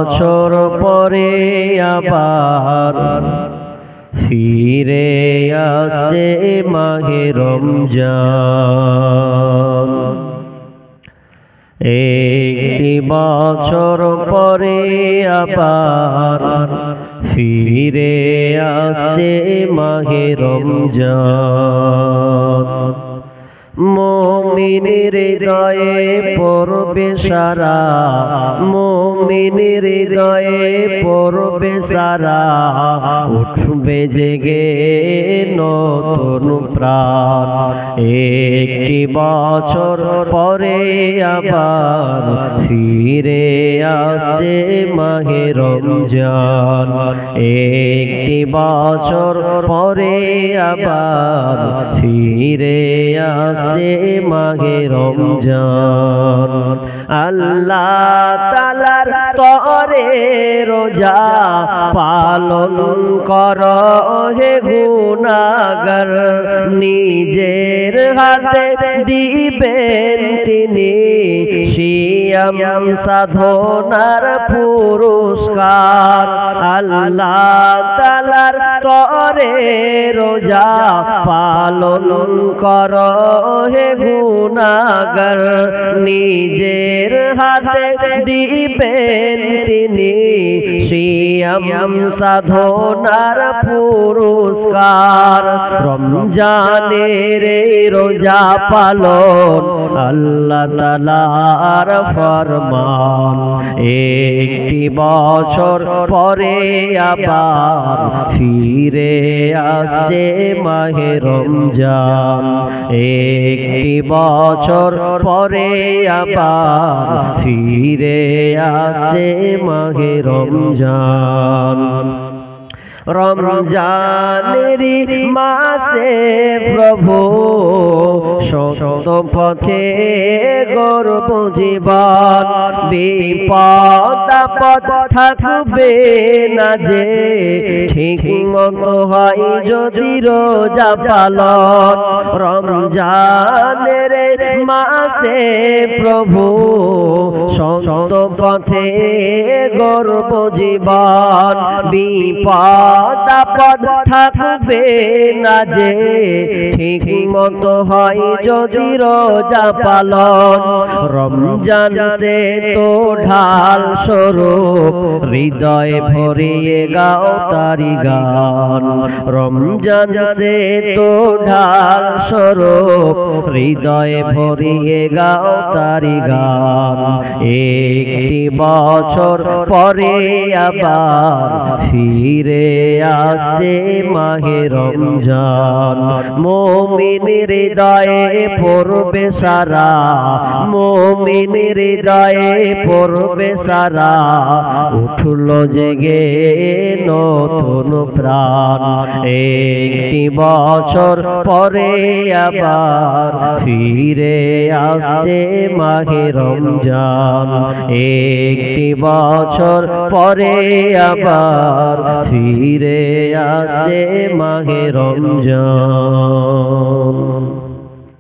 বছর পরে আবার ফিরে আসে মাহে রমজান। একটি বছর পরে আবার ফিরে আসে মাহে রমজান। মুমিনের হৃদয়ে পড়বে সারা, মুমিনের হৃদয়ে পড়বে সারা, উঠবে জেগে নতুন প্রাণ। একটি বছর পরে আবার ফিরে আসে মাহে রমজান। একটি বছর পরে আবার ফিরে আসে মাহে রমজান। আল্লাহ তাআলার তরে রোজা পালন কর হে গুনাহগার, নিজের হাতে দিবেন তিনি সিয়াম সাধনার পুরস্কার। আল্লাহ তাআলার তরে রোজা পালন কর হে গুনাহগার, নিজের হাতে দিবেন তিনি সিয়াম সাধনার পুরস্কার। রমজানের রোজা পালন আল্লাহ তাআলার ফরমান। একটি বছর পরে আবার ফিরে আসে মাহে রমজান। একটি বছর পরে আবার ফিরে আসে মাহে রমজান। রমজানেরই মাসে প্রভু সত্য পথে গর্ব জীবন, বিপদ আপদ থাকবে না যে ঠিক মতো হয় যদি রোজা পালন। রমজানের মাসে প্রভু সত্য পথে গর্ব জীবন, বিপদ আপদ থাকবে না যে ঠিক মতো হয় যদি রোজা পালন। রমজান সে তো ঢাল স্বরূপ, হৃদয় ভরিয়ে গাও তারি গান। রমজান সে তো ঢাল স্বরূপ, হৃদয় ভরিয়ে গাও তারি গান। একটি বছর পরে আবার ফিরে আসে মাহে রমজান। মুমিনের হৃদয়ে পড়বে সারা, মুমিনের হৃদয়ে পড়বে সারা, উঠলো জেগে নতুন প্রাণ। একটি বছর পরে আবার ফিরে আসে মাহে রমজান। একটি বছর পরে আবার ফিরে আসে মাহে রমজান।